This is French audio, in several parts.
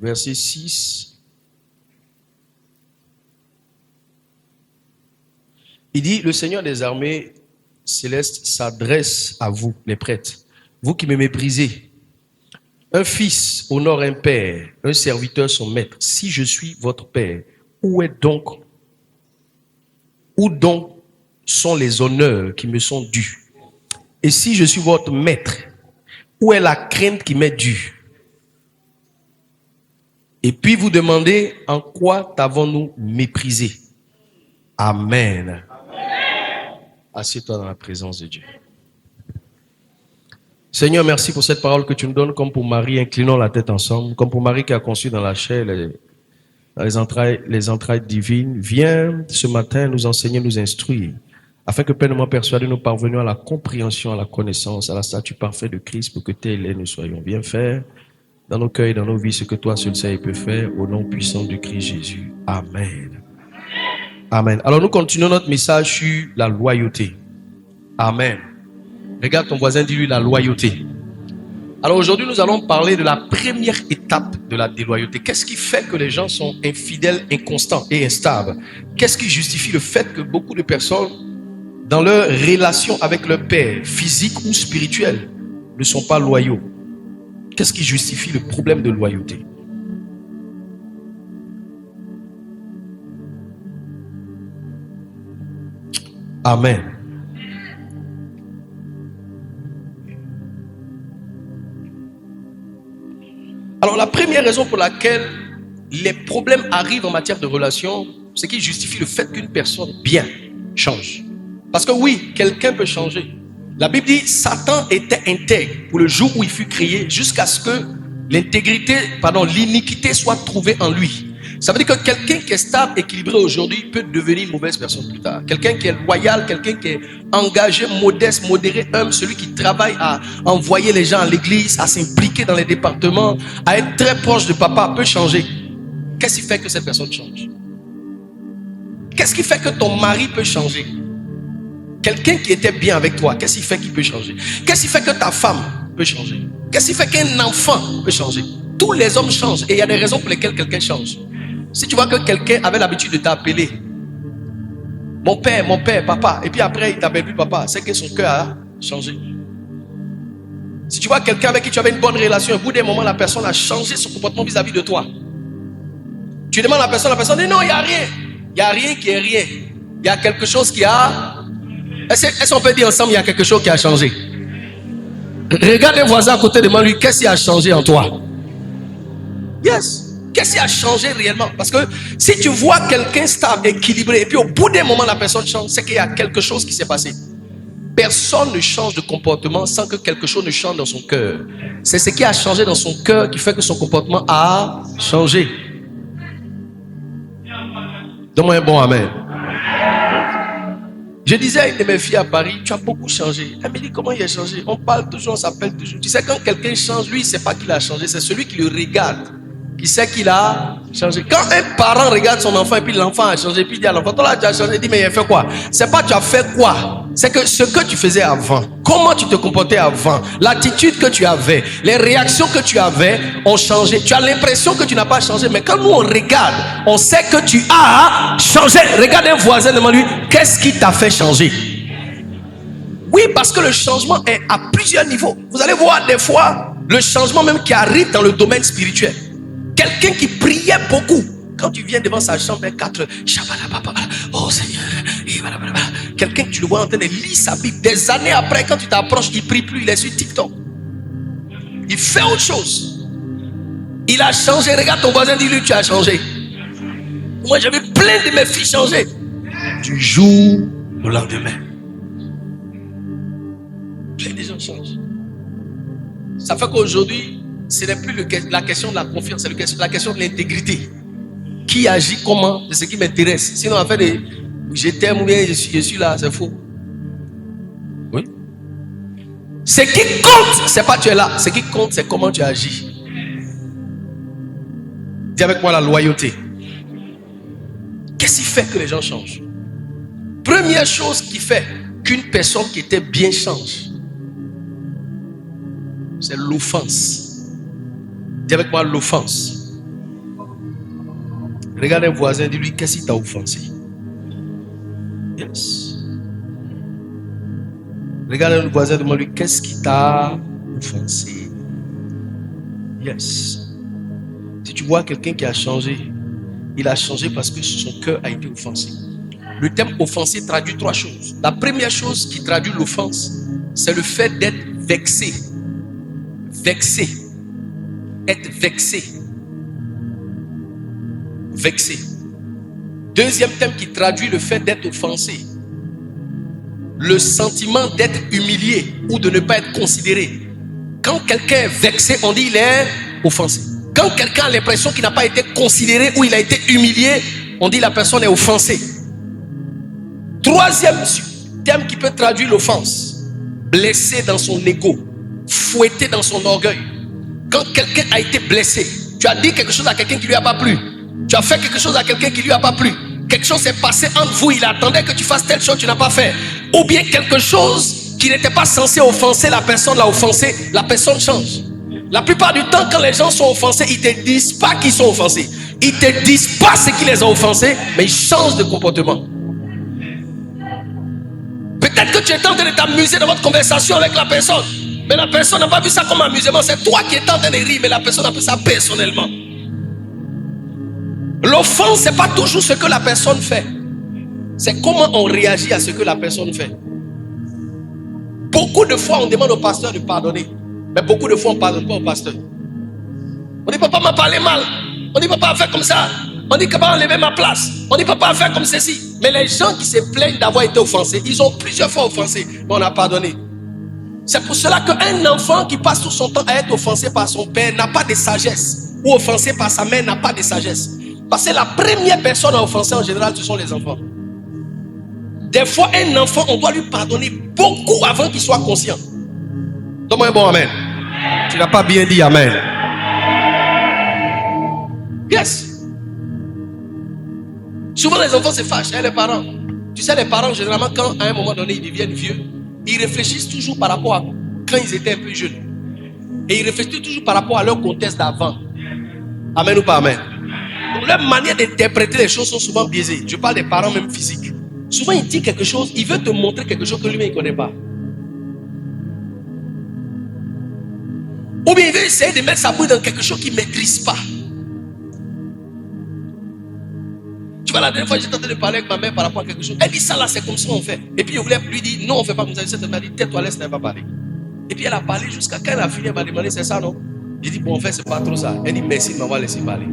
verset 6. Il dit, le Seigneur des armées célestes s'adresse à vous, les prêtres, vous qui me méprisez. Un fils honore un père, un serviteur son maître. Si je suis votre père, où donc sont les honneurs qui me sont dus? Et si je suis votre maître, où est la crainte qui m'est due? Et puis vous demandez, en quoi t'avons-nous méprisé? Amen. Assieds-toi dans la présence de Dieu. Seigneur, merci pour cette parole que tu nous donnes, comme pour Marie, inclinons la tête ensemble, comme pour Marie qui a conçu dans la chair les entrailles divines. Viens ce matin nous enseigner, nous instruire, afin que pleinement persuadés nous parvenions à la compréhension, à la connaissance, à la statue parfaite de Christ, pour que tel et nous soyons bien faire dans nos cœurs et dans nos vies ce que toi seul sais et peux faire, au nom puissant du Christ Jésus. Amen. Amen. Alors nous continuons notre message sur la loyauté. Amen. Regarde ton voisin, dis-lui la loyauté. Alors aujourd'hui, nous allons parler de la première étape de la déloyauté. Qu'est-ce qui fait que les gens sont infidèles, inconstants et instables? Qu'est-ce qui justifie le fait que beaucoup de personnes, dans leur relation avec leur père, physique ou spirituel, ne sont pas loyaux? Qu'est-ce qui justifie le problème de loyauté? Amen. Alors la première raison pour laquelle les problèmes arrivent en matière de relation, c'est qui justifie le fait qu'une personne bien change. Parce que oui, quelqu'un peut changer. La Bible dit Satan était intègre pour le jour où il fut créé, jusqu'à ce que l'iniquité soit trouvée en lui. Ça veut dire que quelqu'un qui est stable, équilibré aujourd'hui peut devenir une mauvaise personne plus tard. Quelqu'un qui est loyal, quelqu'un qui est engagé, modeste, modéré, humble, celui qui travaille à envoyer les gens à l'église, à s'impliquer dans les départements, à être très proche de papa, peut changer. Qu'est-ce qui fait que cette personne change? Qu'est-ce qui fait que ton mari peut changer? Quelqu'un qui était bien avec toi, qu'est-ce qui fait qu'il peut changer? Qu'est-ce qui fait que ta femme peut changer? Qu'est-ce qui fait qu'un enfant peut changer? Tous les hommes changent et il y a des raisons pour lesquelles quelqu'un change. Si tu vois que quelqu'un avait l'habitude de t'appeler mon père, papa, et puis après il t'appelle plus papa, c'est que son cœur a changé. Si tu vois quelqu'un avec qui tu avais une bonne relation, au bout d'un moment la personne a changé son comportement vis-à-vis de toi. Tu demandes à la personne dit non, il n'y a rien. Il n'y a rien qui est rien. Il y a quelque chose qui a... Est-ce qu'on peut dire ensemble, il y a quelque chose qui a changé? Regarde le voisin à côté de moi, lui, qu'est-ce qui a changé en toi? Yes. Qu'est-ce qui a changé réellement? Parce que si tu vois quelqu'un stable, équilibré, et puis au bout d'un moment la personne change, c'est qu'il y a quelque chose qui s'est passé. Personne ne change de comportement sans que quelque chose ne change dans son cœur. C'est ce qui a changé dans son cœur qui fait que son comportement a changé. Donne-moi un bon amen. Je disais à une de mes filles à Paris, tu as beaucoup changé. Elle me dit, comment il a changé? On parle toujours, on s'appelle toujours. Tu sais, quand quelqu'un change, lui, il ne sait pas qu'il a changé. C'est celui qui le regarde qui sait qu'il a changé. Quand un parent regarde son enfant et puis l'enfant a changé, puis il dit à l'enfant, toi là tu as changé, il dit mais il a fait quoi? C'est pas tu as fait quoi, c'est que ce que tu faisais avant, comment tu te comportais avant, l'attitude que tu avais, les réactions que tu avais ont changé. Tu as l'impression que tu n'as pas changé, mais quand nous on regarde, on sait que tu as changé. Regarde un voisin, demande-lui, qu'est-ce qui t'a fait changer? Oui, parce que le changement est à plusieurs niveaux. Vous allez voir des fois le changement même qui arrive dans le domaine spirituel. Quelqu'un qui priait beaucoup, quand tu viens devant sa chambre, 4 heures, oh Seigneur, quelqu'un que tu le vois en train de lire sa Bible, des années après, quand tu t'approches, il ne prie plus, il est sur TikTok. Il fait autre chose. Il a changé. Regarde ton voisin, dis-lui, tu as changé. Moi, j'avais plein de mes filles changer. Du jour au lendemain. Plein de gens changent. Ça fait qu'aujourd'hui, ce n'est plus la question de la confiance, c'est la question de l'intégrité. Qui agit comment, c'est ce qui m'intéresse. Sinon, en fait, je t'aime ou bien je suis là, c'est faux. Oui. Ce qui compte, c'est pas tu es là. Ce qui compte, c'est comment tu agis. Dis avec moi la loyauté. Qu'est-ce qui fait que les gens changent? Première chose qui fait qu'une personne qui était bien change, c'est l'offense. Dis avec moi l'offense. Regarde un voisin, dis-lui, qu'est-ce qui t'a offensé? Yes. Regarde un voisin, demande-lui, qu'est-ce qui t'a offensé? Yes. Si tu vois quelqu'un qui a changé, il a changé parce que son cœur a été offensé. Le terme offensé traduit 3 choses. La première chose qui traduit l'offense, c'est le fait d'être vexé. Vexé. Être vexé. Vexé. Deuxième terme qui traduit le fait d'être offensé. Le sentiment d'être humilié ou de ne pas être considéré. Quand quelqu'un est vexé, on dit il est offensé. Quand quelqu'un a l'impression qu'il n'a pas été considéré ou il a été humilié, on dit la personne est offensée. Troisième terme qui peut traduire l'offense, blessé dans son ego, fouetté dans son orgueil. Quand quelqu'un a été blessé, tu as dit quelque chose à quelqu'un qui ne lui a pas plu, tu as fait quelque chose à quelqu'un qui ne lui a pas plu, quelque chose s'est passé entre vous, il attendait que tu fasses telle chose, tu n'as pas fait, ou bien quelque chose qui n'était pas censé offenser, la personne l'a offensé, la personne change. La plupart du temps, quand les gens sont offensés, ils ne te disent pas qu'ils sont offensés, ils ne te disent pas ce qui les a offensés, mais ils changent de comportement. Peut-être que tu es en train de t'amuser dans votre conversation avec la personne, mais la personne n'a pas vu ça comme amusement. C'est toi qui es en train de rire, mais la personne a pris ça personnellement. L'offense, ce n'est pas toujours ce que la personne fait, c'est comment on réagit à ce que la personne fait. Beaucoup de fois, on demande au pasteur de pardonner, mais beaucoup de fois, on ne pardonne pas au pasteur. On dit papa m'a parlé mal, on dit papa a fait comme ça, on dit papa a enlevé ma place, on dit papa a fait comme ceci. Mais les gens qui se plaignent d'avoir été offensés, ils ont plusieurs fois offensé, mais on a pardonné. C'est pour cela qu'un enfant qui passe tout son temps à être offensé par son père n'a pas de sagesse, ou offensé par sa mère n'a pas de sagesse. Parce que la première personne à offenser en général, ce sont les enfants. Des fois, un enfant, on doit lui pardonner beaucoup avant qu'il soit conscient. Donne-moi un bon amen. Tu n'as pas bien dit amen. Yes. Souvent les enfants se fâchent, les parents. Tu sais, les parents, généralement, quand à un moment donné, ils deviennent vieux, ils réfléchissent toujours par rapport à quand ils étaient un peu jeunes. Et ils réfléchissent toujours par rapport à leur contexte d'avant. Amen ou pas amen? Donc, leur manière d'interpréter les choses sont souvent biaisées. Je parle des parents même physiques. Souvent, il dit quelque chose, il veut te montrer quelque chose que lui-même ne connaît pas. Ou bien il veut essayer de mettre sa bouche dans quelque chose qu'il ne maîtrise pas. Tu vois, la dernière fois, j'étais en train de parler avec ma mère par rapport à quelque chose. Elle dit ça là, c'est comme ça on fait. Et puis je voulais lui dire non, on ne fait pas comme ça. Elle m'a dit tais-toi, laisse, elle va parler. Et puis elle a parlé jusqu'à quand elle a fini, elle m'a demandé c'est ça non? J'ai dit bon, en fait, c'est pas trop ça. Elle dit merci de m'avoir laissé parler.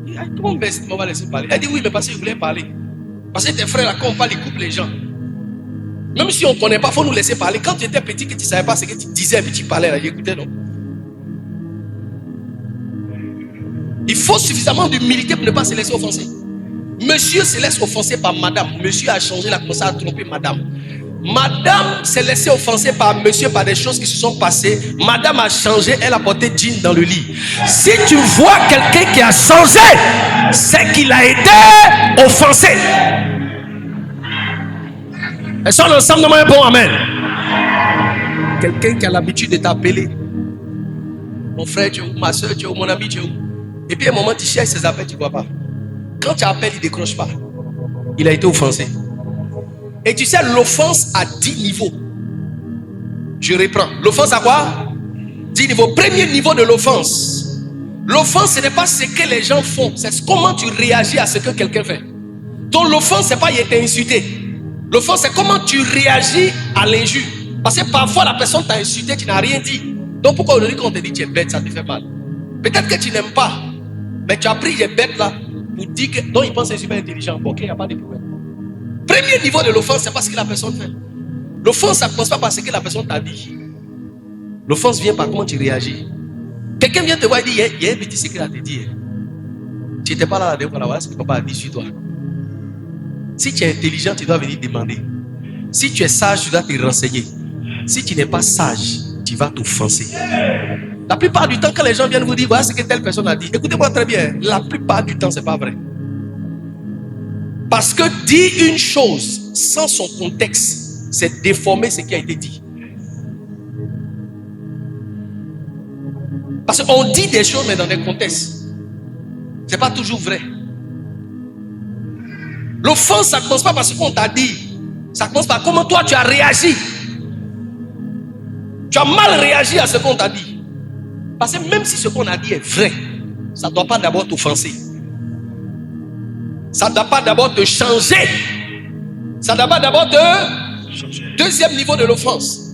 Il dit comment merci de m'avoir laissé parler? Elle dit oui, mais parce que je voulais parler. Parce que tes frères là, quand on parle, ils coupent les gens. Même si on ne connaît pas, il faut nous laisser parler. Quand tu étais petit, que tu ne savais pas ce que tu disais, puis tu parlais là, j'écoutais non? Il faut suffisamment d'humilité pour ne pas se laisser offenser. Monsieur se laisse offenser par madame. Monsieur a changé, il a commencé à tromper madame. Madame s'est laissée offenser par monsieur par des choses qui se sont passées. Madame a changé, elle a porté jean dans le lit. Si tu vois quelqu'un qui a changé, c'est qu'il a été offensé. Elles sont ensemble de moi un bon amen. Quelqu'un qui a l'habitude de t'appeler. Mon frère, tu es où? Ma soeur, tu es où? Mon ami, tu es où? Et puis à un moment, tu cherches ses appels, tu ne vois pas. Quand tu appelles, il ne décroche pas. Il a été offensé. Et tu sais, l'offense a 10 niveaux. Je reprends. L'offense a quoi? 10 niveaux. Premier niveau de l'offense. L'offense, ce n'est pas ce que les gens font. C'est comment tu réagis à ce que quelqu'un fait. Donc l'offense, ce n'est pas il été insulté. L'offense, c'est comment tu réagis à l'injure. Parce que parfois, la personne t'a insulté, tu n'as rien dit. Donc pourquoi aujourd'hui, quand on te dit tu es bête, ça te fait mal? Peut-être que tu n'aimes pas. Mais tu as pris les bêtes là pour dire que non, il pense que c'est super intelligent. Ok, il n'y a pas de problème. Premier niveau de l'offense, c'est pas ce que la personne fait. L'offense, ça ne commence pas par ce que la personne t'a dit. L'offense vient par comment tu réagis. Quelqu'un vient te voir et dit il y a un petit secret à te dire. Tu n'étais pas là la dernière fois, voilà ce que papa a dit sur toi. Si tu es intelligent, tu dois venir demander. Si tu es sage, tu dois te renseigner. Si tu n'es pas sage, tu vas t'offenser. La plupart du temps, quand les gens viennent vous dire voilà ce que telle personne a dit, écoutez-moi très bien, la plupart du temps, ce n'est pas vrai. Parce que dire une chose sans son contexte, c'est déformer ce qui a été dit. Parce qu'on dit des choses, mais dans des contextes. Ce n'est pas toujours vrai. L'offense, ça ne commence pas par ce qu'on t'a dit. Ça commence par comment toi tu as réagi. Tu as mal réagi à ce qu'on t'a dit. Parce que même si ce qu'on a dit est vrai, ça ne doit pas d'abord t'offenser. Ça ne doit pas d'abord te changer. Ça ne doit pas d'abord te changer. Deuxième niveau de l'offense.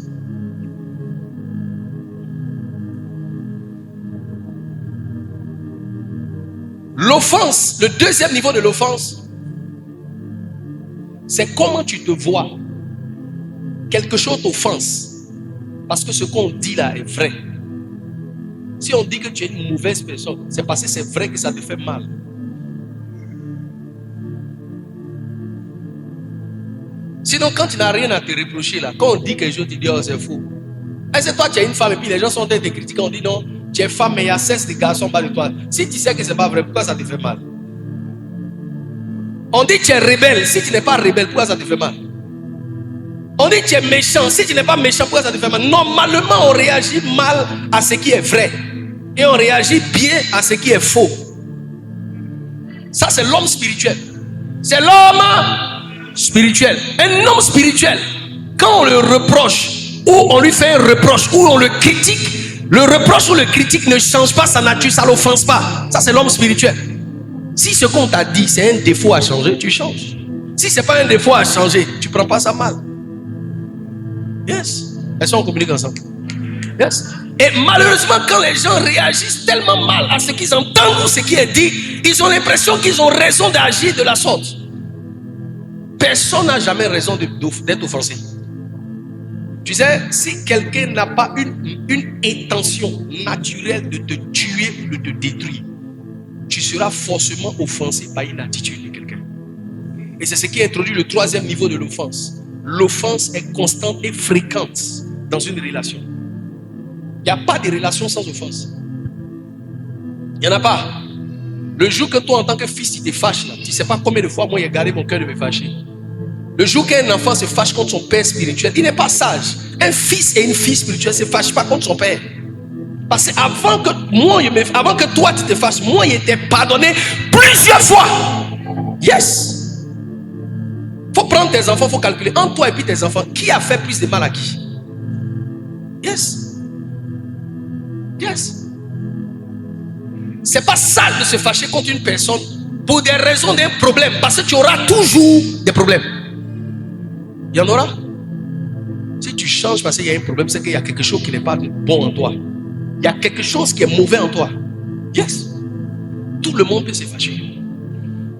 L'offense, le deuxième niveau de l'offense, c'est comment tu te vois. Quelque chose t'offense. Parce que ce qu'on dit là est vrai. Si on dit que tu es une mauvaise personne, c'est parce que c'est vrai que ça te fait mal. Sinon, quand tu n'as rien à te reprocher là, quand on dit quelque chose, tu dis oh c'est fou. Est-ce que toi tu es une femme et puis les gens sont en train de te critiquer, on dit non, tu es femme mais il y a 16 de garçons bas de toi. Si tu sais que c'est pas vrai, pourquoi ça te fait mal? On dit tu es rebelle, si tu n'es pas rebelle, pourquoi ça te fait mal? On dit tu es méchant, si tu n'es pas méchant, pourquoi ça te fait mal? Normalement on réagit mal à ce qui est vrai et on réagit bien à ce qui est faux. Ça c'est l'homme spirituel. C'est l'homme spirituel. Un homme spirituel, quand on le reproche ou on lui fait un reproche ou on le critique, le reproche ou le critique ne change pas sa nature, ça ne l'offense pas. Ça c'est l'homme spirituel. Si ce qu'on t'a dit c'est un défaut à changer, tu changes. Si ce n'est pas un défaut à changer, tu ne prends pas ça mal. Yes. Elles sont en communique ensemble. Yes. Et malheureusement, quand les gens réagissent tellement mal à ce qu'ils entendent ou ce qui est dit, ils ont l'impression qu'ils ont raison d'agir de la sorte. Personne n'a jamais raison d'être offensé. Tu sais, si quelqu'un n'a pas une intention naturelle de te tuer ou de te détruire, tu seras forcément offensé par une attitude de quelqu'un. Et c'est ce qui introduit le troisième niveau de l'offense. L'offense est constante et fréquente dans une relation. Il n'y a pas de relation sans offense. Il n'y en a pas. Le jour que toi, en tant que fils, tu te fâches, là, tu ne sais pas combien de fois moi, j'ai gardé mon cœur de me fâcher. Le jour qu'un enfant se fâche contre son père spirituel, il n'est pas sage. Un fils et une fille spirituelle ne se fâchent pas contre son père. Parce qu'avant que toi, tu te fâches, moi, il t'ai pardonné plusieurs fois. Yes. Il faut prendre tes enfants, il faut calculer. Entre toi et puis tes enfants, qui a fait plus de mal à qui? Yes. Yes. C'est pas sale de se fâcher contre une personne pour des raisons d'un problème. Parce que tu auras toujours des problèmes. Il y en aura. Si tu changes parce qu'il y a un problème, c'est qu'il y a quelque chose qui n'est pas bon en toi. Il y a quelque chose qui est mauvais en toi. Yes. Tout le monde peut se fâcher.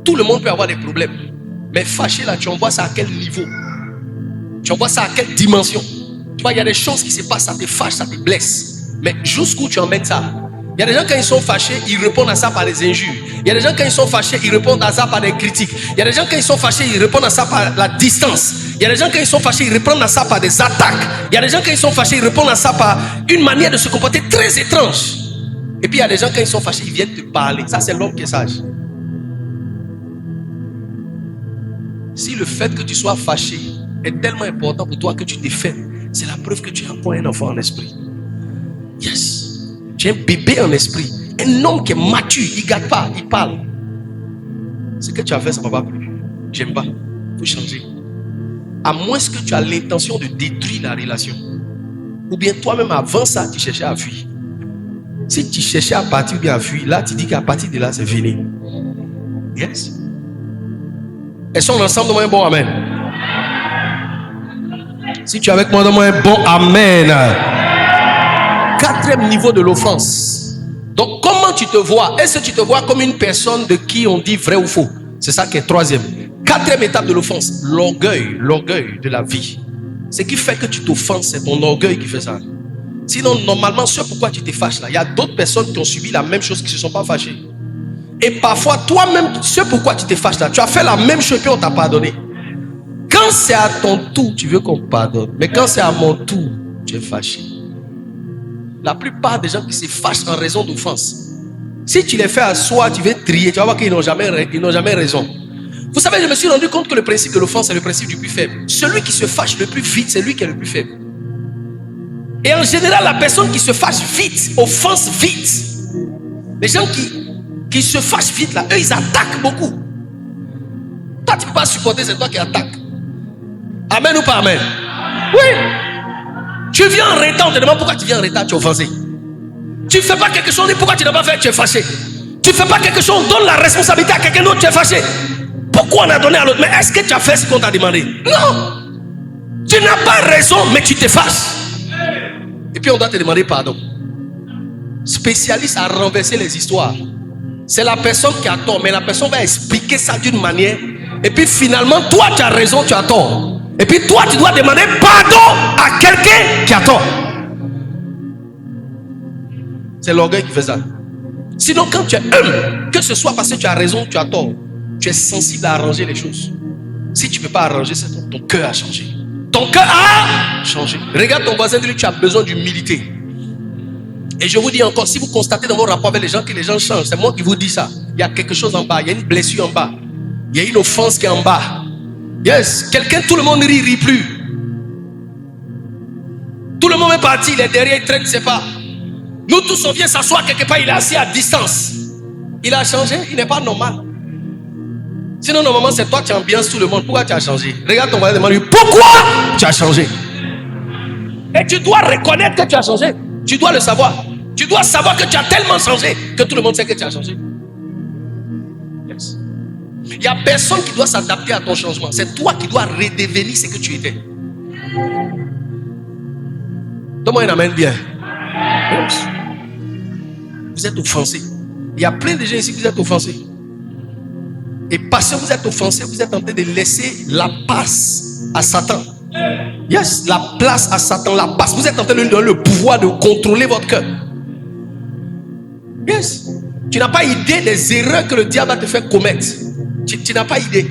Tout le monde peut avoir des problèmes. Mais fâché là, tu envoies ça à quel niveau? Tu envoies ça à quelle dimension? Tu vois, il y a des choses qui se passent, ça te fâche, ça te blesse. Mais jusqu'où tu emmènes ça? Il y a des gens quand ils sont fâchés, ils répondent à ça par des injures. Il y a des gens quand ils sont fâchés, ils répondent à ça par des critiques. Il y a des gens quand ils sont fâchés, ils répondent à ça par la distance. Il y a des gens quand ils sont fâchés, ils répondent à ça par des attaques. Il y a des gens quand ils sont fâchés, ils répondent à ça par une manière de se comporter très étrange. Et puis il y a des gens quand ils sont fâchés, ils viennent te parler. Ça c'est l'homme qui est sage. Si le fait que tu sois fâché est tellement important pour toi que tu défends, c'est la preuve que tu es encore un enfant en esprit. Yes. Tu es un bébé en esprit. Un homme qui est mature, il ne garde pas, il parle. Ce que tu as fait, ça ne m'a pas plu. J'aime pas. Il faut changer. À moins que tu as l'intention de détruire la relation. Ou bien toi-même, avant ça, tu cherchais à fuir. Si tu cherchais à partir ou bien à fuir, là, tu dis qu'à partir de là, c'est fini. Yes. Elles sont ensemble, donne-moi un bon amen. Si tu es avec moi, donne-moi un bon amen. Quatrième niveau de l'offense. Donc, comment tu te vois? Est-ce que tu te vois comme une personne de qui on dit vrai ou faux? C'est ça qui est troisième. Quatrième étape de l'offense, l'orgueil de la vie. Ce qui fait que tu t'offenses, c'est ton orgueil qui fait ça. Sinon, normalement, ce pourquoi tu te fâches là, il y a d'autres personnes qui ont subi la même chose qui ne se sont pas fâchées. Et parfois, toi-même, ce pourquoi tu te fâches là, tu as fait la même chose et on t'a pardonné. Quand c'est à ton tour, tu veux qu'on pardonne. Mais quand c'est à mon tour, tu es fâché. La plupart des gens qui se fâchent en raison d'offense, si tu les fais à soi, tu veux trier, tu vas voir qu'ils n'ont jamais raison. Vous savez, je me suis rendu compte que le principe de l'offense est le principe du plus faible. Celui qui se fâche le plus vite, c'est lui qui est le plus faible. Et en général, la personne qui se fâche vite, offense vite. Les gens qui qui se fâchent vite là, eux ils attaquent beaucoup. Toi tu ne peux pas supporter, c'est toi qui attaques. Amen ou pas amen? Oui. Tu viens en retard, on te demande pourquoi tu viens en retard, tu es offensé. Tu ne fais pas quelque chose, on dit pourquoi tu n'as pas fait, tu es fâché. Tu ne fais pas quelque chose, on donne la responsabilité à quelqu'un d'autre, tu es fâché. Pourquoi on a donné à l'autre? Mais est-ce que tu as fait ce qu'on t'a demandé? Non. Tu n'as pas raison, mais tu te fâches. Et puis on doit te demander pardon. Spécialiste à renverser les histoires. C'est la personne qui a tort, mais la personne va expliquer ça d'une manière. Et puis finalement, toi tu as raison, tu as tort. Et puis toi tu dois demander pardon à quelqu'un qui a tort. C'est l'orgueil qui fait ça. Sinon quand tu es humble, que ce soit parce que tu as raison, tu as tort, tu es sensible à arranger les choses. Si tu ne peux pas arranger, c'est ton cœur a changé. Ton cœur a changé. Regarde ton voisin, dis-lui, tu as besoin d'humilité. Et je vous dis encore, si vous constatez dans vos rapports avec les gens que les gens changent, c'est moi qui vous dis ça. Il y a quelque chose en bas, il y a une blessure en bas. Il y a une offense qui est en bas. Yes, quelqu'un, tout le monde rit plus. Tout le monde est parti, il est derrière, il traîne, il ne sait pas. Nous tous, on vient s'asseoir quelque part, il est assis à distance. Il a changé, il n'est pas normal. Sinon, normalement, c'est toi qui ambiances tout le monde. Pourquoi tu as changé? Regarde ton voisin, demande-lui, pourquoi tu as changé? Et tu dois reconnaître que tu as changé. Tu dois le savoir. Tu dois savoir que tu as tellement changé que tout le monde sait que tu as changé. Yes. Il n'y a personne qui doit s'adapter à ton changement. C'est toi qui dois redevenir ce que tu étais. Donne-moi un amen bien. Yes. Vous êtes offensés. Il y a plein de gens ici qui vous êtes offensés. Et parce que vous êtes offensés, vous êtes en train de laisser la place à Satan. Yes, la place à Satan, la place. Vous êtes en train de lui donner le pouvoir de contrôler votre cœur. Yes. Tu n'as pas idée des erreurs que le diable va te faire commettre. Tu n'as pas idée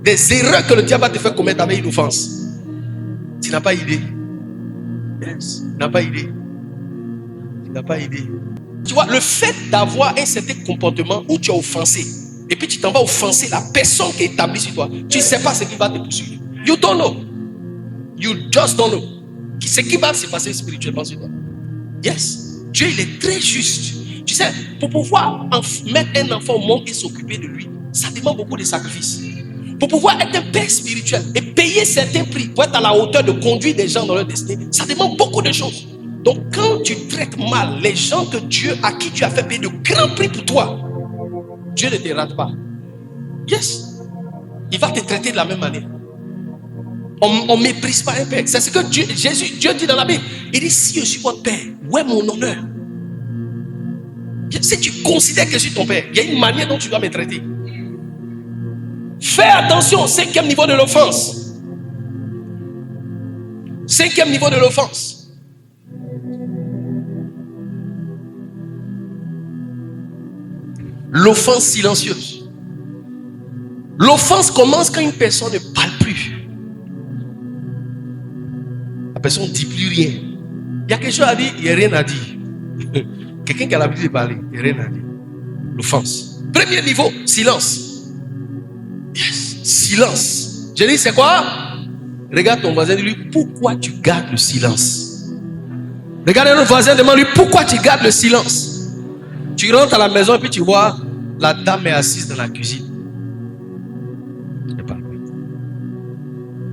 des erreurs que le diable va te faire commettre avec une offense. Tu n'as pas idée. Yes. Tu n'as pas idée. Tu n'as pas idée. Tu vois, le fait d'avoir un certain comportement où tu es offensé, et puis tu t'en vas offenser la personne qui est établie sur toi, tu ne sais pas ce qui va te poursuivre. You don't know. You just don't know. Ce qui va se passer spirituellement sur toi. Yes. Dieu, il est très juste. Tu sais, pour pouvoir mettre un enfant au monde et s'occuper de lui, ça demande beaucoup de sacrifices. Pour pouvoir être un père spirituel et payer certains prix, pour être à la hauteur de conduire des gens dans leur destinée, ça demande beaucoup de choses. Donc quand tu traites mal les gens que Dieu, à qui tu as fait payer de grands prix pour toi, Dieu ne te rate pas. Yes. Il va te traiter de la même manière. On ne méprise pas un père. C'est ce que Dieu dit dans la Bible. Il dit, si je suis votre père, où est mon honneur? Si tu considères que je suis ton père, il y a une manière dont tu dois me traiter. Fais attention au 5e niveau de l'offense. 5e niveau de l'offense. L'offense silencieuse. L'offense commence quand une personne ne parle plus. La personne ne dit plus rien. Il y a quelque chose à dire, il n'y a rien à dire. Quelqu'un qui a l'habitude de parler, il n'y a rien à dire. L'offense. Premier niveau, silence. Yes, silence. Je dis, c'est quoi? Regarde ton voisin, dis-lui, pourquoi tu gardes le silence? Regarde notre voisin, demande-lui, pourquoi tu gardes le silence? Tu rentres à la maison et puis tu vois, la dame est assise dans la cuisine.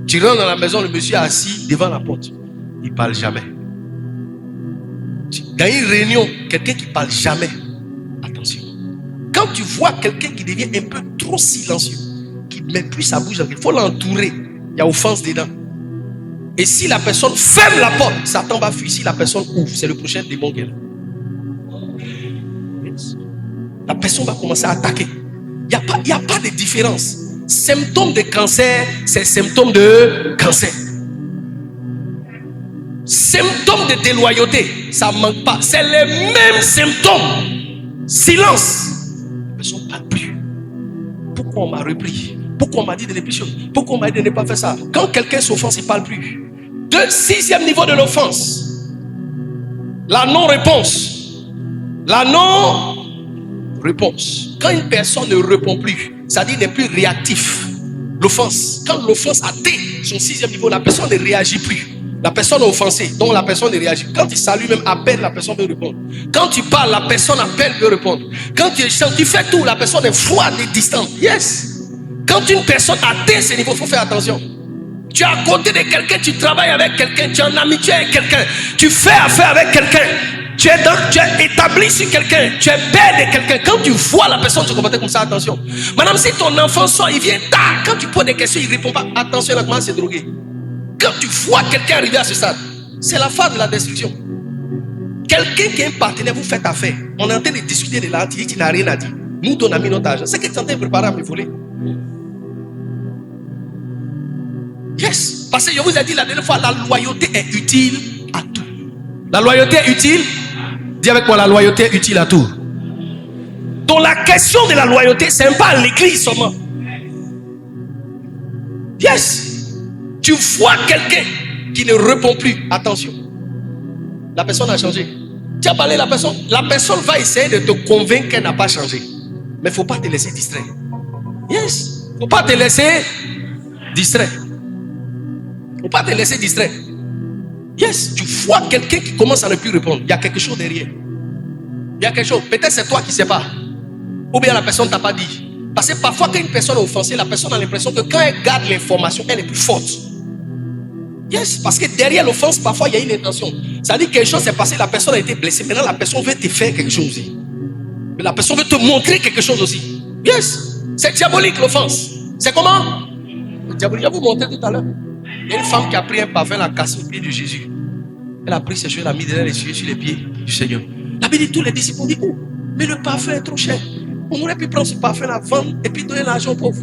Tu rentres dans la maison, le monsieur est assis devant la porte. Il ne parle jamais. Dans une réunion, quelqu'un qui ne parle jamais, attention. Quand tu vois quelqu'un qui devient un peu trop silencieux, qui ne met plus sa bouche, il faut l'entourer. Il y a offense dedans. Et si la personne ferme la porte, Satan va fuir. Si la personne ouvre, c'est le prochain démon qui est là. La personne va commencer à attaquer. Il n'y a pas de différence. Symptôme de cancer, c'est symptôme de cancer. Symptôme de déloyauté, ça ne manque pas. C'est les mêmes symptômes. Silence. La personne ne parle plus. Pourquoi on m'a repris? Pourquoi on m'a dit de ne plus? Pourquoi on m'a dit de ne pas faire ça? Quand quelqu'un s'offense, il ne parle plus. 6e niveau de l'offense. La non-réponse. La non-réponse. Quand une personne ne répond plus, c'est-à-dire n'est plus réactif. L'offense. Quand l'offense atteint son 6e niveau, la personne ne réagit plus. La personne est offensée, donc la personne réagit. Quand tu salues, même appelle, la personne veut répondre. Quand tu parles, la personne appelle, veut répondre. Quand tu chantes, tu fais tout, la personne est froide et distante. Yes. Quand une personne atteint ce niveau, il faut faire attention. Tu es à côté de quelqu'un, tu travailles avec quelqu'un, tu es en amitié avec quelqu'un, tu fais affaire avec quelqu'un, tu es établi sur quelqu'un, tu es père de quelqu'un. Quand tu vois la personne se comporter comme ça, attention. Madame, si ton enfant sort, il vient tard. Quand tu poses des questions, il ne répond pas. Attention, il commence à se droguer. Quand tu vois quelqu'un arriver à ce stade, c'est la phase de la destruction. Quelqu'un qui est un partenaire, vous faites affaire. On est en train de discuter de l'argent, tu n'as rien à dire. Nous, ton ami, notre argent. C'est que tu es en train de préparer à me voler. Yes. Parce que je vous ai dit la dernière fois, la loyauté est utile à tout. La loyauté est utile. Dis avec moi, la loyauté est utile à tout. Donc la question de la loyauté, c'est pas à l'église seulement. Yes. Tu vois quelqu'un qui ne répond plus. Attention. La personne a changé. Tu as parlé à la personne va essayer de te convaincre qu'elle n'a pas changé. Mais il ne faut pas te laisser distraire. Yes. Il ne faut pas te laisser distraire. Il ne faut pas te laisser distraire. Yes. Tu vois quelqu'un qui commence à ne plus répondre. Il y a quelque chose derrière. Il y a quelque chose. Peut-être c'est toi qui ne sais pas. Ou bien la personne ne t'a pas dit. Parce que parfois quand une personne est offensée, la personne a l'impression que quand elle garde l'information, elle est plus forte. Yes, parce que derrière l'offense, parfois il y a une intention. Ça dit que quelque chose s'est passé, la personne a été blessée. Maintenant la personne veut te faire quelque chose aussi. Mais la personne veut te montrer quelque chose aussi. Yes, c'est diabolique l'offense. C'est comment? Diabolique. Je vais vous montrer tout à l'heure. Il y a une femme qui a pris un parfum, elle a cassé au pied de Jésus. Elle a pris ses cheveux, elle a mis derrière les cheveux sur les pieds du Seigneur. La Bible dit, tous les disciples ont dit, oh, mais le parfum est trop cher. On aurait pu prendre ce parfum-là, vendre et puis donner l'argent aux pauvres.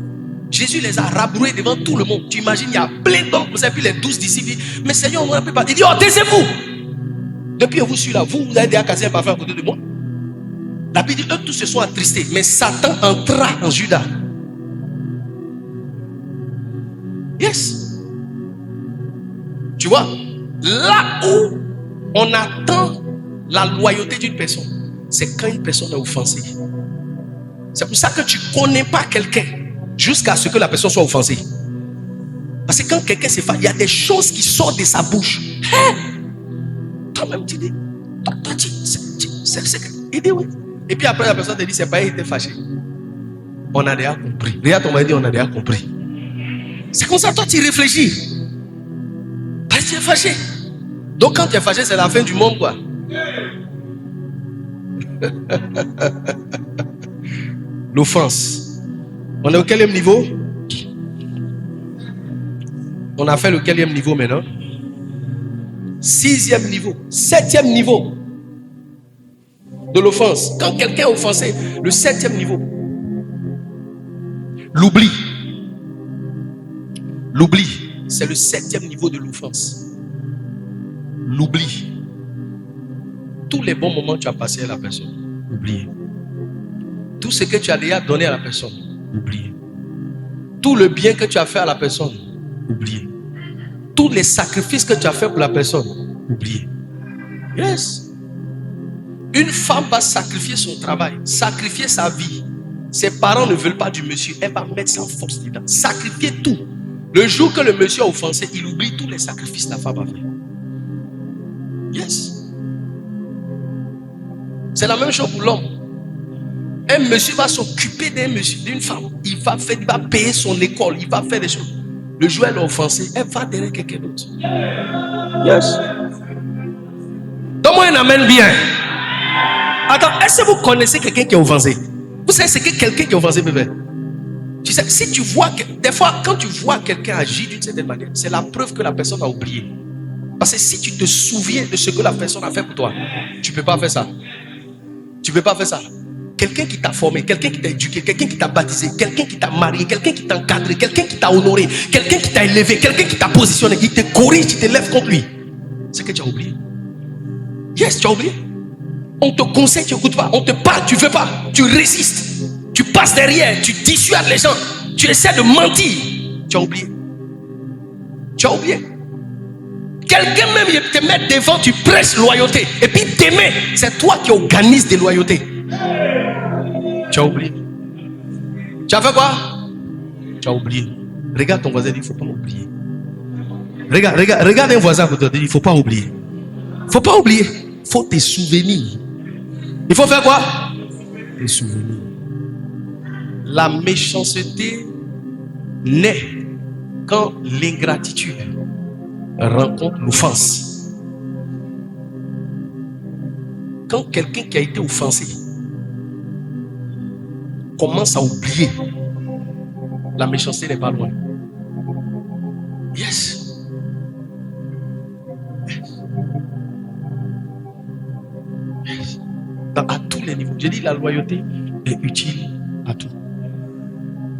Jésus les a rabroués devant tout le monde. Tu imagines, il y a plein d'hommes. Vous avez vu les 12 disciples. Mais Seigneur, on n'aurait pas. Il dit, oh, taisez-vous. Depuis que vous suis là, vous avez déjà cassé un parfum à côté de moi. La Bible dit, eux tous se sont attristés. Mais Satan entra en Judas. Yes. Tu vois, là où on attend la loyauté d'une personne, c'est quand une personne est offensée. C'est pour ça que tu ne connais pas quelqu'un jusqu'à ce que la personne soit offensée. Parce que quand quelqu'un se fait, il y a des choses qui sortent de sa bouche. Toi-même, tu dis, toi, il dit oui. Et puis après, la personne te dit, c'est pas il était fâché. On a déjà compris. Regarde, on m'a dit, on a déjà compris. C'est comme ça, toi, tu réfléchis. Parce que tu es fâché. Donc, quand tu es fâché, c'est la fin du monde, quoi. L'offense. On est au quatrième niveau? On a fait le quatrième niveau maintenant. 6e niveau. 7e niveau de l'offense. Quand quelqu'un est offensé, le 7e niveau. L'oubli. L'oubli, c'est le 7e niveau de l'offense. L'oubli. Tous les bons moments que tu as passés à la personne, oubliez. Tout ce que tu as déjà donné à la personne, oubliez. Tout le bien que tu as fait à la personne, oubliez. Tous les sacrifices que tu as fait pour la personne, oubliez. Yes. Une femme va sacrifier son travail, sacrifier sa vie. Ses parents ne veulent pas du monsieur, elle va mettre sa force dedans, sacrifier tout. Le jour que le monsieur a offensé, il oublie tous les sacrifices que la femme a fait. Yes. C'est la même chose pour l'homme. Un monsieur va s'occuper d'une femme. Il va payer son école. Il va faire des choses. Le jour où elle est offensée, elle va derrière quelqu'un d'autre. Yes. Donne-moi un amen bien. Attends, est-ce que vous connaissez quelqu'un qui est offensé? Vous savez ce que quelqu'un qui est offensé peut faire? Tu sais, si tu vois que, des fois, quand tu vois quelqu'un agir d'une certaine manière, c'est la preuve que la personne a oublié. Parce que si tu te souviens de ce que la personne a fait pour toi, tu ne peux pas faire ça. Tu ne peux pas faire ça. Quelqu'un qui t'a formé, quelqu'un qui t'a éduqué, quelqu'un qui t'a baptisé, quelqu'un qui t'a marié, quelqu'un qui t'a encadré, quelqu'un qui t'a honoré, quelqu'un qui t'a élevé, quelqu'un qui t'a positionné, qui te corrige, qui te lève contre lui. C'est que tu as oublié. Yes, tu as oublié. On te conseille, tu n'écoutes pas. On te parle, tu ne veux pas. Tu résistes. Tu passes derrière, tu dissuades les gens. Tu essaies de mentir. Tu as oublié. Tu as oublié. Quelqu'un même te met devant, tu prêches loyauté. Et puis demain, c'est toi qui organises des loyautés. Tu as oublié. Tu as fait quoi? Tu as oublié. Regarde ton voisin, il ne faut pas oublier. Regarde un voisin pour te dire, il ne faut pas oublier. Il ne faut pas oublier. Il faut te souvenir. Il faut faire quoi? Te souvenir. La méchanceté naît quand l'ingratitude rencontre l'offense. Quand quelqu'un qui a été offensé commence à oublier, la méchanceté n'est pas loin. Yes. Yes. À tous les niveaux. J'ai dit la loyauté est utile à tout.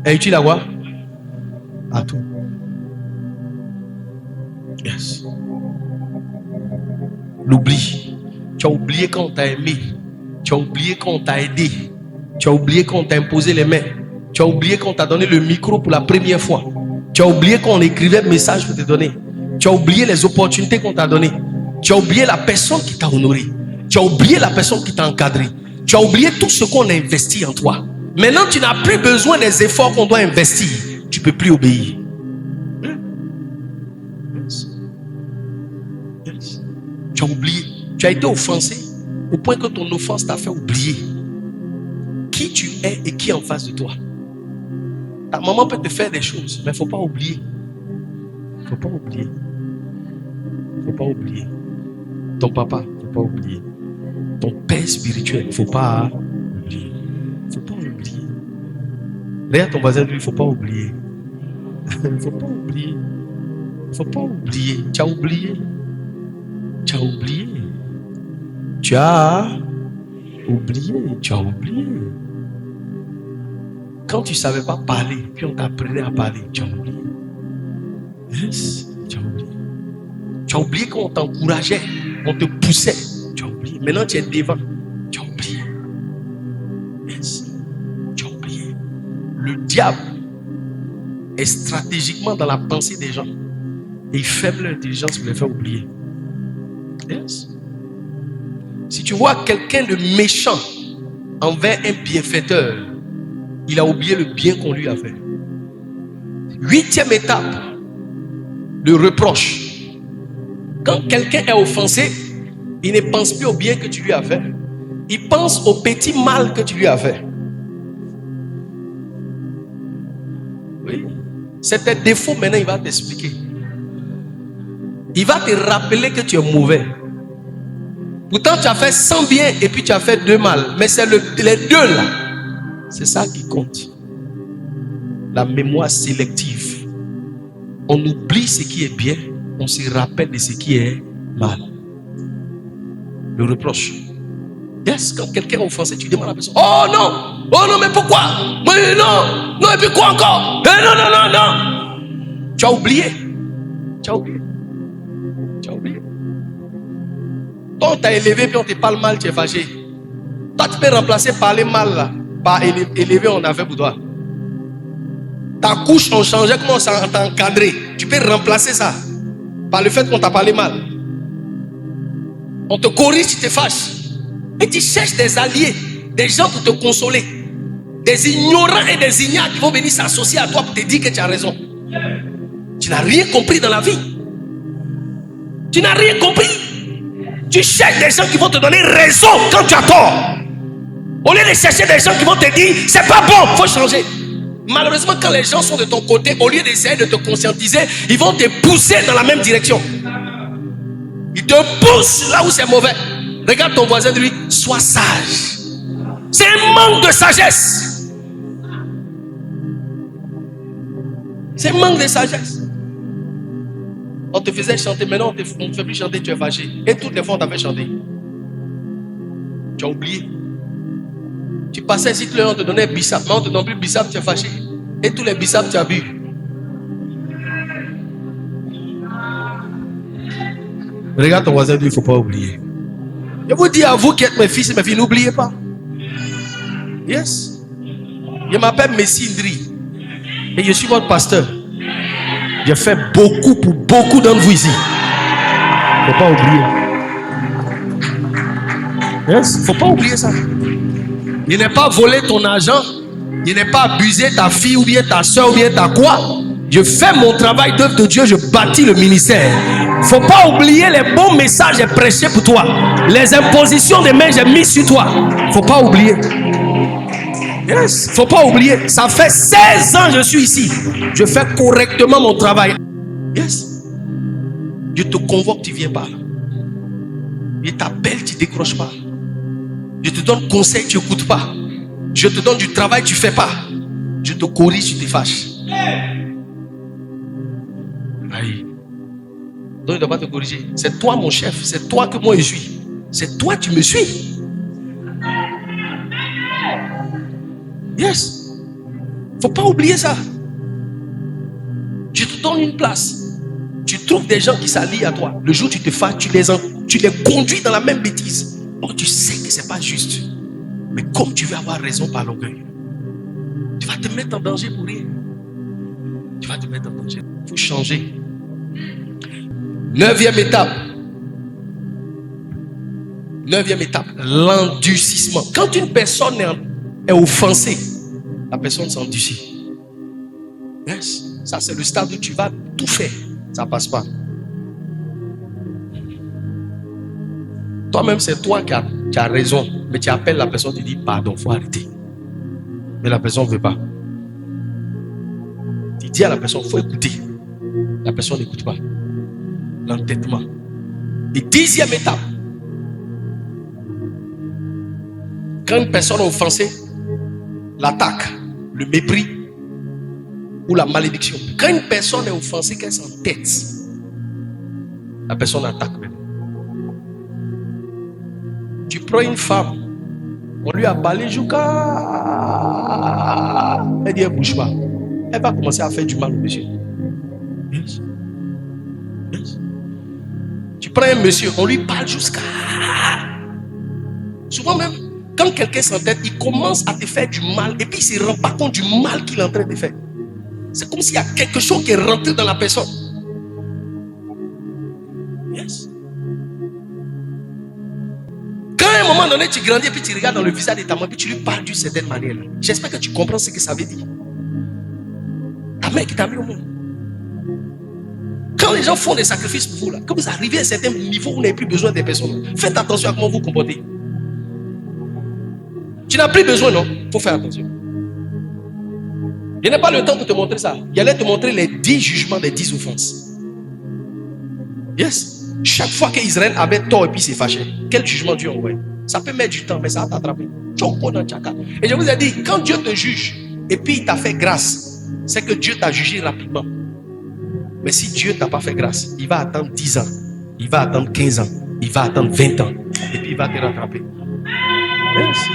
Est utile à quoi? À tout. Yes. L'oubli. Tu as oublié quand on t'a aimé. Tu as oublié quand on t'a aidé. Tu as oublié quand on t'a imposé les mains. Tu as oublié quand on t'a donné le micro pour la première fois. Tu as oublié quand on écrivait un message pour te donner. Tu as oublié les opportunités qu'on t'a données. Tu as oublié la personne qui t'a honoré. Tu as oublié la personne qui t'a encadré. Tu as oublié tout ce qu'on a investi en toi. Maintenant, tu n'as plus besoin des efforts qu'on doit investir. Tu ne peux plus obéir. Yes. Yes. Tu as oublié. Tu as été offensé au point que ton offense t'a fait oublier qui tu es et qui est en face de toi. Ta maman peut te faire des choses, mais il ne faut pas oublier. Il ne faut pas oublier. Il ne faut pas oublier. Ton papa, il ne faut pas oublier. Ton père spirituel, il ne faut pas oublier. Il ne faut pas oublier. Regarde ton voisin, lui, il ne faut pas oublier. Il ne faut pas oublier. Il ne faut pas oublier. Tu as oublié. Tu as oublié. Tu as oublié. Tu as oublié. Quand tu ne savais pas parler, puis on t'apprenait à parler, tu as oublié. Yes, tu as oublié. Tu as oublié quand on t'encourageait, on te poussait, tu as oublié. Maintenant tu es devant, tu as oublié. Yes, tu as oublié. Le diable est stratégiquement dans la pensée des gens et il ferme leur intelligence pour les faire oublier. Yes. Si tu vois quelqu'un de méchant envers un bienfaiteur, il a oublié le bien qu'on lui a fait. 8e étape, le reproche. Quand quelqu'un est offensé, il ne pense plus au bien que tu lui as fait. Il pense au petit mal que tu lui as fait. Oui. C'est tes défauts, maintenant il va t'expliquer. Il va te rappeler que tu es mauvais. Pourtant tu as fait 100 bien et puis tu as fait 2 mal. Mais c'est les deux là. C'est ça qui compte. La mémoire sélective. On oublie ce qui est bien, on se rappelle de ce qui est mal. Le reproche. Yes, quand quelqu'un est offensé, tu demandes à la personne: oh non, mais pourquoi? Mais non, et puis quoi encore? Non. Tu as oublié. Toi, on t'a élevé, puis on te parle mal, tu es fâché. Toi, tu peux remplacer parler mal là. Par élevé, on a fait pour toi. Ta couche, on changeait, comment on t'a encadré. Tu peux remplacer ça par le fait qu'on t'a parlé mal. On te corrige, tu te fâches. Et tu cherches des alliés, des gens pour te consoler. Des ignorants et des ignares qui vont venir s'associer à toi pour te dire que tu as raison. Tu n'as rien compris dans la vie. Tu n'as rien compris. Tu cherches des gens qui vont te donner raison quand tu as tort. Au lieu de chercher des gens qui vont te dire c'est pas bon, il faut changer. Malheureusement, quand les gens sont de ton côté, au lieu d'essayer de te conscientiser, ils vont te pousser dans la même direction. Ils te poussent là où c'est mauvais. Regarde ton voisin, de lui, sois sage. C'est un manque de sagesse. C'est un manque de sagesse. On te faisait chanter, maintenant on ne te fait plus chanter, tu es fâché. Et toutes les fois on t'a fait chanter. Tu as oublié. Tu passais ici, on te donnait bissap, mais on te donne plus bissap, tu es fâché. Et tous les bissap, tu as bu. Regarde ton voisin, il ne faut pas oublier. Je vous dis à vous qui êtes mes fils et mes filles, n'oubliez pas. Yes. Je m'appelle Messi Ndri. Et je suis votre pasteur. J'ai fait beaucoup pour beaucoup d'entre vous ici. Il ne faut pas oublier. Yes. Il ne faut pas oublier ça. Il n'est pas volé ton argent. Il n'est pas abusé ta fille ou bien ta soeur ou bien ta quoi. Je fais mon travail d'œuvre de Dieu, je bâtis le ministère. Faut pas oublier les bons messages j'ai prêchés pour toi. Les impositions des mains j'ai mis sur toi. Faut pas oublier. Yes, faut pas oublier. Ça fait 16 ans que je suis ici. Je fais correctement mon travail. Yes. Je te convoque, tu viens pas. Je t'appelle, tu décroches pas. Je te donne conseil, tu n'écoutes pas. Je te donne du travail, tu fais pas. Je te corrige, tu te fâches. Aïe. Donc il ne doit pas te corriger. C'est toi mon chef. C'est toi que moi je suis. C'est toi tu me suis. Yes. Faut pas oublier ça. Je te donne une place. Tu trouves des gens qui s'allient à toi. Le jour où tu te fâches, tu les conduis dans la même bêtise. Oh, tu sais que c'est pas juste. Mais comme tu veux avoir raison par l'orgueil, tu vas te mettre en danger pour rien. Tu vas te mettre en danger. Il faut changer. 9e étape. 9e étape. L'endurcissement. Quand une personne est offensée, la personne s'endurcit. Yes. Ça, c'est le stade où tu vas tout faire. Ça ne passe pas. Toi-même, c'est toi qui as raison. Mais tu appelles la personne, tu dis pardon, il faut arrêter. Mais la personne ne veut pas. Tu dis à la personne, il faut écouter. La personne n'écoute pas. L'entêtement. Et 10e étape. Quand une personne est offensée, l'attaque, le mépris ou la malédiction. Quand une personne est offensée, qu'elle s'entête, la personne attaque même. Tu prends une femme, on lui a parlé jusqu'à... Elle dit, elle ne bouge pas. Elle va commencer à faire du mal au monsieur. Yes. Yes. Tu prends un monsieur, on lui parle jusqu'à... Souvent même, quand quelqu'un s'entête, il commence à te faire du mal et puis il ne se rend pas compte du mal qu'il est en train de faire. C'est comme s'il y a quelque chose qui est rentré dans la personne. Yes. Quand à un moment donné tu grandis et puis tu regardes dans le visage de ta mère et tu lui parles d'une certaine manière. J'espère que tu comprends ce que ça veut dire. Ta mère qui t'a mis au monde. Quand les gens font des sacrifices pour vous, là, quand vous arrivez à un certain niveau où vous n'avez plus besoin des personnes, faites attention à comment vous comportez. Tu n'as plus besoin, non? Il faut faire attention. Je n'ai pas le temps pour te montrer ça. Il allait te montrer les 10 jugements des 10 offenses. Yes. Chaque fois qu'Israël avait tort et puis s'est fâché, quel jugement Dieu envoie? Ça peut mettre du temps, mais ça va t'attraper. Et je vous ai dit, quand Dieu te juge et puis il t'a fait grâce, c'est que Dieu t'a jugé rapidement. Mais si Dieu ne t'a pas fait grâce, il va attendre 10 ans, il va attendre 15 ans, il va attendre 20 ans, et puis il va te rattraper. Yes.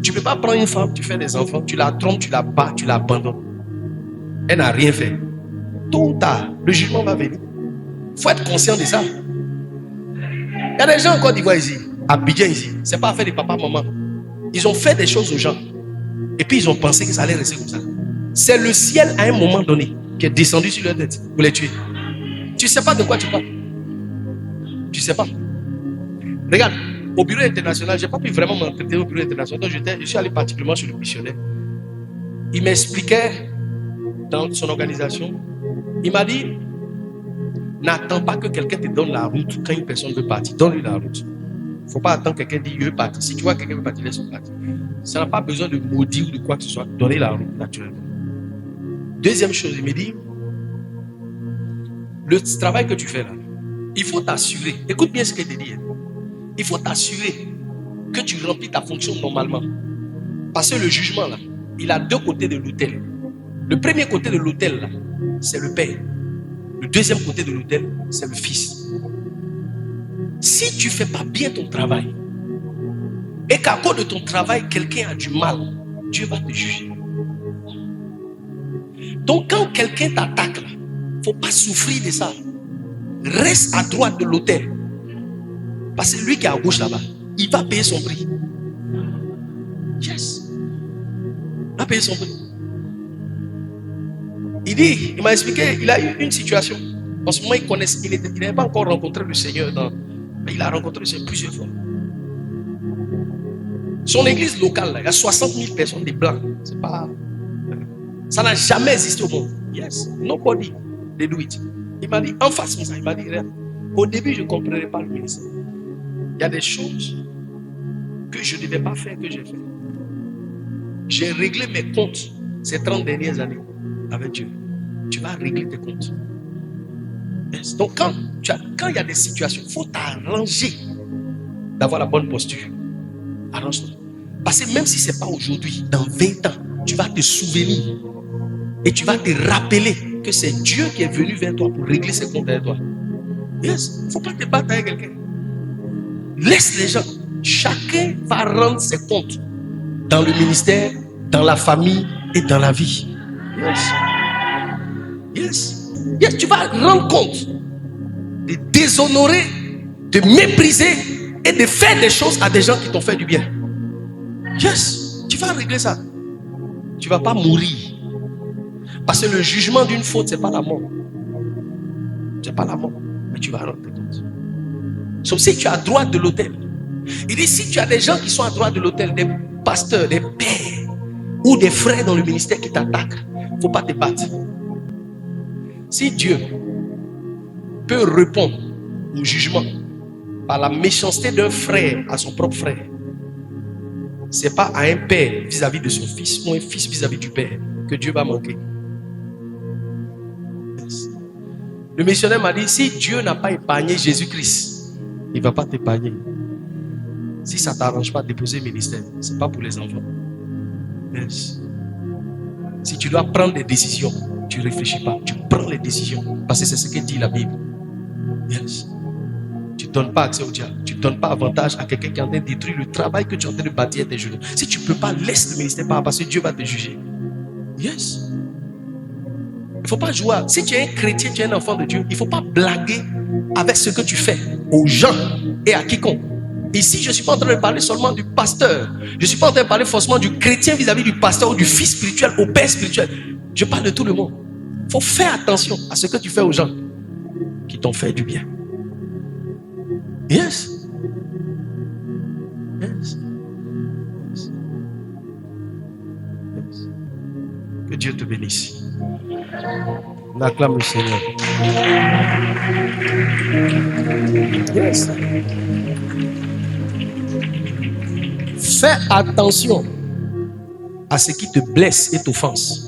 Tu ne peux pas prendre une femme, tu fais des enfants, tu la trompes, tu la bats, tu l'abandonnes. Elle n'a rien fait. Tôt ou tard, le jugement va venir. Il faut être conscient de ça. Il y a des gens en Côte d'Ivoire ici, à Abidjan ici, ce n'est pas affaire de papa, maman. Ils ont fait des choses aux gens. Et puis ils ont pensé que ça allait rester comme ça. C'est le ciel à un moment donné qui est descendu sur leur tête pour les tuer. Tu ne sais pas de quoi tu parles. Tu ne sais pas. Regarde, au bureau international, je n'ai pas pu vraiment m'entretenir au bureau international. Donc je suis allé particulièrement sur le missionnaire. Il m'expliquait dans son organisation. Il m'a dit, n'attends pas que quelqu'un te donne la route quand une personne veut partir. Donne-lui la route. Il ne faut pas attendre que quelqu'un dise, je veux partir. Si tu vois quelqu'un veut partir, laisse-le partir. Ça n'a pas besoin de maudire ou de quoi que ce soit. Donnez la route naturellement. Deuxième chose, il me dit, le travail que tu fais là, il faut t'assurer. Écoute bien ce que je te dis. Il faut t'assurer que tu remplis ta fonction normalement. Parce que le jugement là, il a deux côtés de l'autel. Le premier côté de l'autel là, c'est le Père. Le deuxième côté de l'autel, c'est le Fils. Si tu ne fais pas bien ton travail, et qu'à cause de ton travail, quelqu'un a du mal, Dieu va te juger. Donc quand quelqu'un t'attaque, il ne faut pas souffrir de ça. Reste à droite de l'autel. Parce que lui qui est à gauche là-bas, il va payer son prix. Yes. Il va payer son prix. Il m'a expliqué, il a eu une situation. En ce moment, il n'avait pas encore rencontré le Seigneur. Mais il a rencontré le Seigneur plusieurs fois. Son église locale, là, il y a 60 000 personnes, des blancs. C'est pas... Ça n'a jamais existé au monde. Yes, nobody they do it. Il m'a dit, en face comme ça, il m'a dit, au début, je ne comprenais pas le ministère. Il y a des choses que je ne devais pas faire, que j'ai fait. J'ai réglé mes comptes ces 30 dernières années avec Dieu. Tu vas régler tes comptes. Yes. Donc, quand il y a des situations, il faut t'arranger d'avoir la bonne posture. Arrange-toi. Parce que même si ce n'est pas aujourd'hui, dans 20 ans, tu vas te souvenir et tu vas te rappeler que c'est Dieu qui est venu vers toi pour régler ses comptes avec toi. Yes. Il ne faut pas te battre avec quelqu'un. Laisse les gens. Chacun va rendre ses comptes dans le ministère, dans la famille et dans la vie. Yes. Yes. Yes. Tu vas rendre compte de déshonorer, de mépriser et de faire des choses à des gens qui t'ont fait du bien. Yes. Tu vas régler ça. Tu ne vas pas mourir. Parce que le jugement d'une faute, ce n'est pas la mort. Ce n'est pas la mort. Mais tu vas rendre compte. Sauf si tu es à droite de l'autel. Il dit, si tu as des gens qui sont à droite de l'autel, des pasteurs, des pères ou des frères dans le ministère qui t'attaquent, il ne faut pas te battre. Si Dieu peut répondre au jugement par la méchanceté d'un frère à son propre frère, ce n'est pas à un père vis-à-vis de son fils ou un fils vis-à-vis du père que Dieu va manquer. Le missionnaire m'a dit, si Dieu n'a pas épargné Jésus-Christ, il ne va pas t'épargner. Si ça ne t'arrange pas de déposer le ministère, ce n'est pas pour les enfants. Yes. Si tu dois prendre des décisions, tu ne réfléchis pas, tu prends les décisions. Parce que c'est ce que dit la Bible. Yes. Tu ne donnes pas accès au diable. Tu ne donnes pas avantage à quelqu'un qui est en train de détruire le travail que tu es en train de bâtir à tes genoux. Si tu ne peux pas, laisse le ministère pas parce que Dieu va te juger. Yes. Il ne faut pas jouer. Si tu es un chrétien, tu es un enfant de Dieu, il ne faut pas blaguer avec ce que tu fais aux gens et à quiconque. Ici, je ne suis pas en train de parler seulement du pasteur. Je ne suis pas en train de parler forcément du chrétien vis-à-vis du pasteur ou du fils spirituel, au père spirituel. Je parle de tout le monde. Il faut faire attention à ce que tu fais aux gens qui t'ont fait du bien. Yes. Yes. Yes. Yes. Que Dieu te bénisse. On acclame le Seigneur. Yes. Fais attention à ce qui te blesse et t'offense.